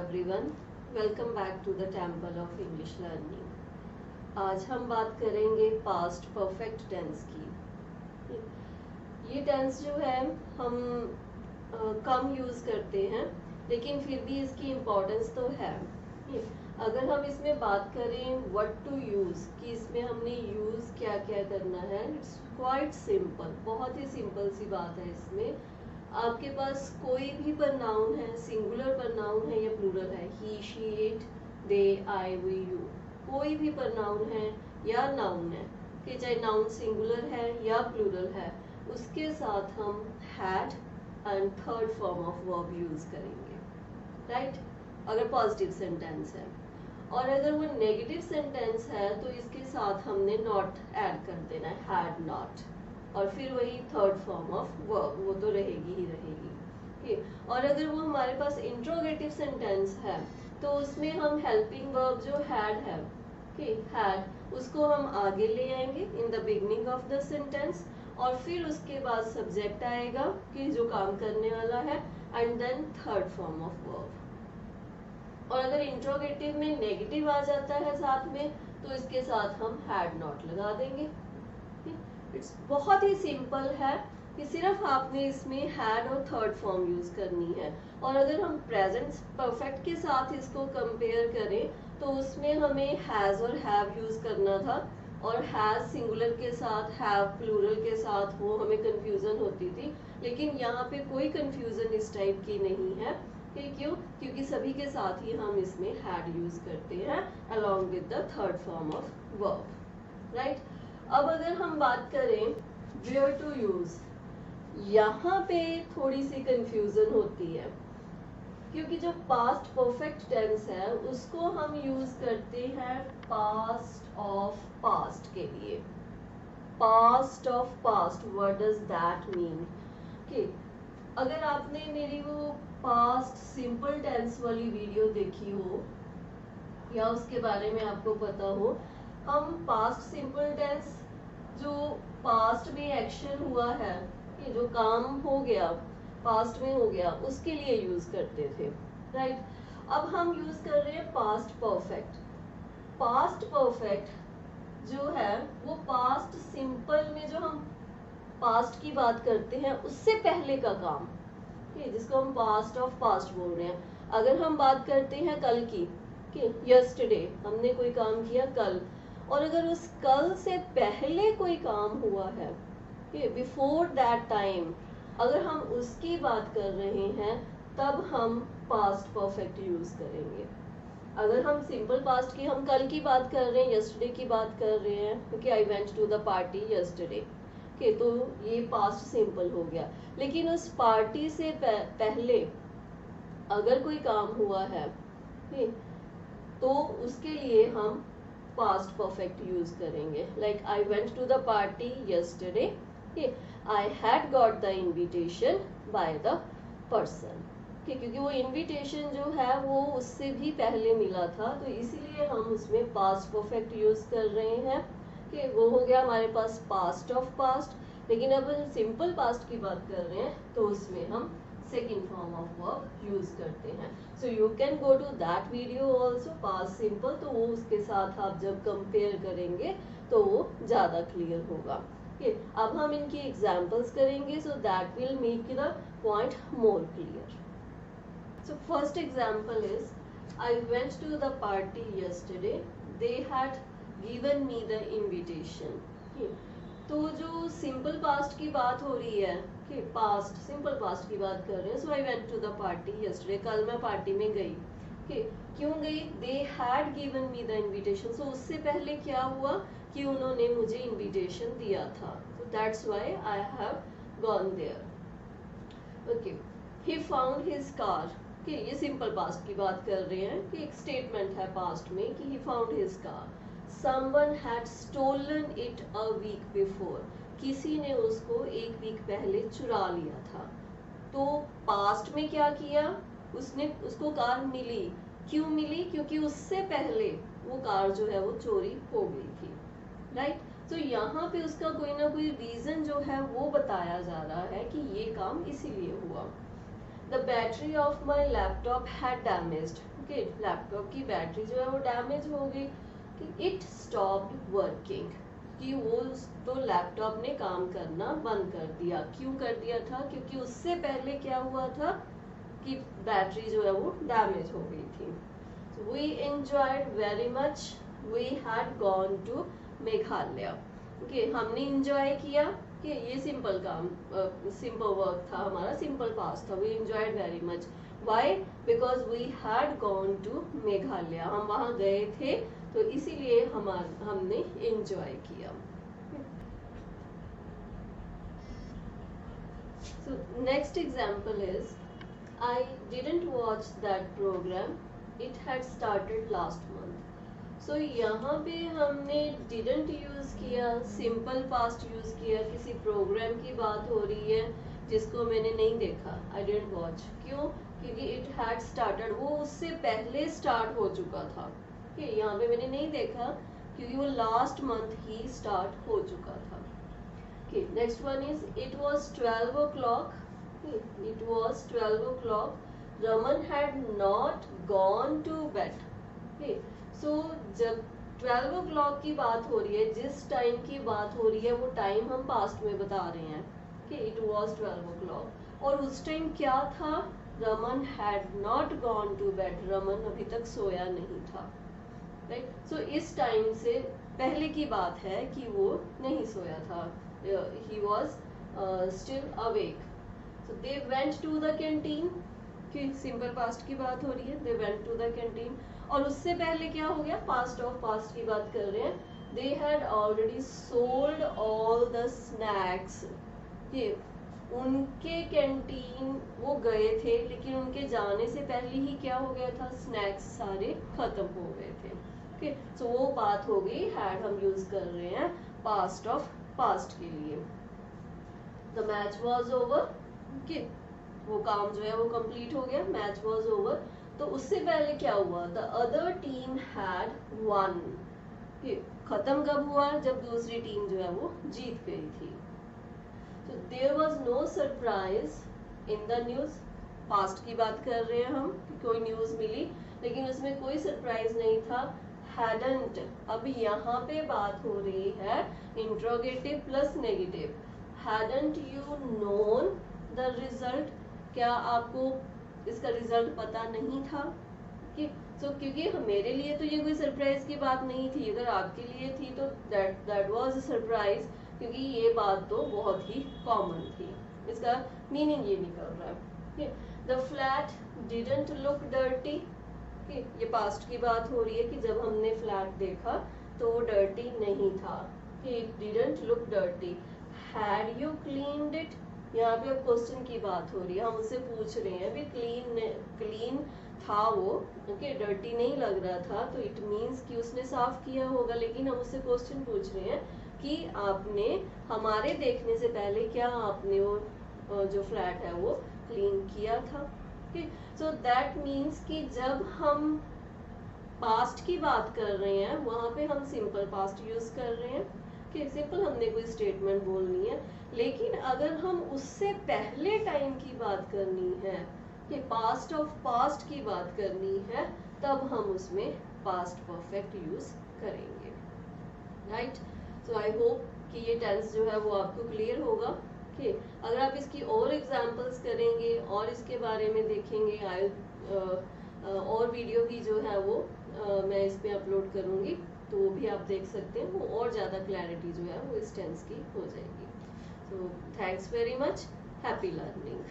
Everyone, welcome back to the temple of English learning. आज हम बात करेंगे पास्ट परफेक्ट टेंस की। ये टेंस जो है हम कम यूज़ करते हैं, लेकिन फिर भी इसकी इम्पोर्टेंस तो है। अगर हम इसमें बात करें व्हाट टू यूज़, कि इसमें हमने यूज़ क्या क्या करना है, इट्स क्वाइट सिंपल, बहुत ही सिंपल सी बात है। इसमें आपके पास कोई भी प्रनाउन है, सिंगुलर प्रनाउन है या प्लूरल है, he she it they I we you, कोई भी प्रनाउन है या नाउन है, कि चाहे नाउन सिंगुलर है या प्लूरल है, उसके साथ हम had and third form of verb use करेंगे, राइट? अगर पॉजिटिव सेंटेंस है, और अगर वो नेगेटिव सेंटेंस है तो इसके साथ हमने नॉट ऐड कर देना है, हैड नॉट, और फिर वही थर्ड फॉर्म ऑफ वर्ब, वो तो रहेगी ही रहेगी। ठीक, और अगर वो हमारे पास इंट्रोगेटिव सेंटेंस है तो उसमें हम हेल्पिंग वर्ब जो हैड है, हैड, उसको हम आगे ले आएंगे in the beginning of the sentence, और फिर उसके बाद सब्जेक्ट आएगा कि जो काम करने वाला है, and then third form of verb. और अगर इंट्रोगेटिव में नेगेटिव आ जाता है साथ में, तो इसके साथ हम हैड नॉट लगा देंगे। इट्स बहुत ही सिंपल है कि सिर्फ आपने इसमें हैड और थर्ड फॉर्म यूज करनी है। और अगर हम प्रेजेंट परफेक्ट के साथ इसको कंपेयर करें तो उसमें हमें हैज और हैव यूज करना था, और हैज सिंगुलर के साथ, हैव प्लूरल के साथ, वो हमें कंफ्यूजन होती थी। लेकिन यहाँ पे कोई कंफ्यूजन इस टाइप की नहीं है। क्यों? क्योंकि सभी के साथ ही हम इसमें हैड यूज करते हैं along with the third form of verb, right? अब अगर हम बात करें वेयर टू यूज, यहाँ पे थोड़ी सी कंफ्यूजन होती है, क्योंकि जो पास्ट परफेक्ट टेंस है उसको हम यूज करते हैं पास्ट ऑफ पास्ट के लिए। Past of past, what does that mean? कि अगर आपने मेरी वो पास्ट सिंपल टेंस वाली वीडियो देखी हो या उसके बारे में आपको पता हो, हम पास्ट सिंपल टेंस जो पास्ट में एक्शन हुआ है, कि जो काम हो गया, पास्ट में हो गया, उसके लिए यूज करते थे, राइट? अब हम यूज कर रहे हैं पास्ट परफेक्ट। पास्ट परफेक्ट जो है वो पास्ट सिंपल में जो हम पास्ट की बात करते हैं उससे पहले का काम, जिसको हम पास्ट ऑफ पास्ट बोल रहे हैं। अगर हम बात करते हैं कल की, यस्टरडे, हमने कोई काम किया कल, और अगर उस कल से पहले कोई काम हुआ है, बिफोर दैट टाइम, अगर हम उसकी बात कर रहे हैं तब हम पास्ट परफेक्ट यूज करेंगे। अगर हम सिंपल पास्ट की, हम कल की बात कर रहे हैं, यस्टरडे की बात कर रहे हैं, क्योंकि I went to the party yesterday, तो ये पास्ट सिंपल हो गया। लेकिन उस पार्टी से पहले अगर कोई काम हुआ है, तो उसके लिए हम पास्ट परफेक्ट यूज करेंगे। Like I went to the party yesterday, I had got the invitation by the person, क्योंकि वो इनविटेशन जो है वो उससे भी पहले मिला था, तो इसीलिए हम उसमें पास्ट परफेक्ट यूज कर रहे हैं। कि वो हो गया हमारे पास पास्ट ऑफ पास्ट। लेकिन अब सिंपल पास्ट की बात कर रहे हैं तो उसमें हम second form of verb use करते हैं। So you can go to that video also, past simple, तो वो उसके साथ आप जब कंपेयर करेंगे तो वो ज्यादा क्लियर होगा। अब हम इनकी एग्जाम्पल्स करेंगे, so that will make the point more clear. So first example is, I went to the party yesterday. They had given me the invitation. तो जो सिंपल पास्ट की बात हो रही है, कि पास्ट सिंपल पास्ट की बात कर रहे हैं, so I went to the party yesterday, कल मैं पार्टी में गई। क्यों गई? They had given me the invitation, so उससे पहले क्या हुआ कि उन्होंने मुझे इनविटेशन दिया था, so that's why I have gone there. Okay, he found his car, कि ये सिंपल पास्ट की बात कर रहे हैं, कि एक स्टेटमेंट है पास्ट में कि he found his car. Someone had stolen it a week before, किसी ने उसको एक वीक पहले चुरा लिया था। तो पास्ट में क्या किया, उसने, उसको कार मिली। क्यों मिली? क्योंकि उससे पहले वो कार जो है वो चोरी हो गई थी, राइट? तो यहाँ पे उसका कोई ना कोई रीजन जो है वो बताया जा रहा है कि ये काम इसीलिए हुआ। The battery of my laptop had damaged. Okay, laptop की बैटरी जो है वो डैमेज हो गई। कि इट स्टॉप्ड वर्किंग, कि वो तो लैपटॉप ने काम करना बंद कर दिया। क्यों कर दिया था? क्योंकि उससे पहले क्या हुआ था कि बैटरी जो है वो डैमेज हो गई थी। We enjoyed very much, we had gone to Meghalaya. Okay, हमने इंजॉय किया कि ये सिंपल काम, सिंपल वर्क था हमारा, सिंपल पास्ट था। We enjoyed very much, why? Because we had gone to Meghalaya, हम वहां गए थे तो इसीलिए हमने एंजॉय किया। So next example is, I didn't watch that program, it had started last month. So यहाँ पे हमने didn't यूज किया, सिंपल पास्ट यूज किया, किसी प्रोग्राम की बात हो रही है जिसको मैंने नहीं देखा, I didn't watch। क्यों? क्योंकि it had started, वो उससे पहले स्टार्ट हो चुका था। यहाँ पे मैंने नहीं देखा क्योंकि वो लास्ट मंथ ही स्टार्ट हो चुका था। Next one is, it was 12 o'clock, it was 12 o'clock, Raman had not gone to bed. So जब 12 o'clock की बात हो रही है, जिस टाइम की बात हो रही है वो टाइम हम पास्ट में बता रहे हैं कि इट वॉज 12 o'clock, और उस टाइम क्या था? Raman had not gone to bed, Raman अभी तक सोया नहीं था। राइट, सो इस टाइम से पहले की बात है कि वो नहीं सोया था, he was still awake. So they went to the canteen, कि सिंपल पास्ट की बात हो रही है, they went to the canteen. और उससे पहले क्या हो गया? पास्ट ऑफ पास्ट की बात कर रहे हैं, they had already sold all the snacks. उनके कैंटीन वो गए थे, लेकिन उनके जाने से पहले ही क्या हो गया था? स्नैक्स सारे खत्म हो गए थे। ओके, सो वो बात हो गई, हैड हम यूज कर रहे हैं पास्ट ऑफ पास्ट के लिए। The match was over, okay, वो काम जो है वो कंप्लीट हो गया, मैच वॉज ओवर। तो उससे पहले क्या हुआ? The other team had one. खत्म कब हुआ? जब दूसरी टीम जो है वो जीत गई थी। तो there was no surprise in the news, past की बात कर रहे हैं हम, कोई न्यूज मिली लेकिन उसमें कोई सरप्राइज नहीं था। hadn't, अब यहाँ पे बात हो रही है interrogative plus negative. hadn't you known the result, क्या आपको इसका रिजल्ट पता नहीं था? कि क्योंकि मेरे लिए तो ये कोई सरप्राइज की बात नहीं थी, अगर आपके लिए थी तो दैट वाज अ सरप्राइज, क्योंकि ये बात तो बहुत ही कॉमन थी। इसका मीनिंग ये निकल रहा है। The flat didn't look dirty, ये पास्ट की बात हो रही है कि जब हमने फ्लैट देखा तो वो डर्टी नहीं था, it didn't look dirty. Had you cleaned it, यहाँ पे अब क्वेश्चन की बात हो रही है, हम उससे पूछ रहे हैं भी क्लीन था वो, ओके, डर्टी नहीं लग रहा था, तो इट मीन्स कि उसने साफ किया होगा। लेकिन हम उससे क्वेश्चन पूछ रहे हैं कि आपने हमारे देखने से पहले क्या आपने वो जो फ्लैट है वो क्लीन किया था। सो दैट मीन्स कि जब हम पास्ट की बात कर रहे हैं वहां पे हम सिंपल पास्ट यूज कर रहे हैं कि सिंपल हमने कोई स्टेटमेंट बोलनी है। लेकिन अगर हम उससे पहले टाइम की बात करनी है कि पास्ट ऑफ पास्ट की बात करनी है, तब हम उसमें पास्ट परफेक्ट यूज करेंगे। राइट, सो आई होप कि ये टेंस जो है वो आपको क्लियर होगा। कि अगर आप इसकी और एग्जांपल्स करेंगे और इसके बारे में देखेंगे, और वीडियो भी जो है वो मैं इस पे अपलोड करूंगी, तो वो भी आप देख सकते हैं, वो और ज़्यादा क्लैरिटी जो है वो इस टेंस की हो जाएगी। So thanks very much, happy learning.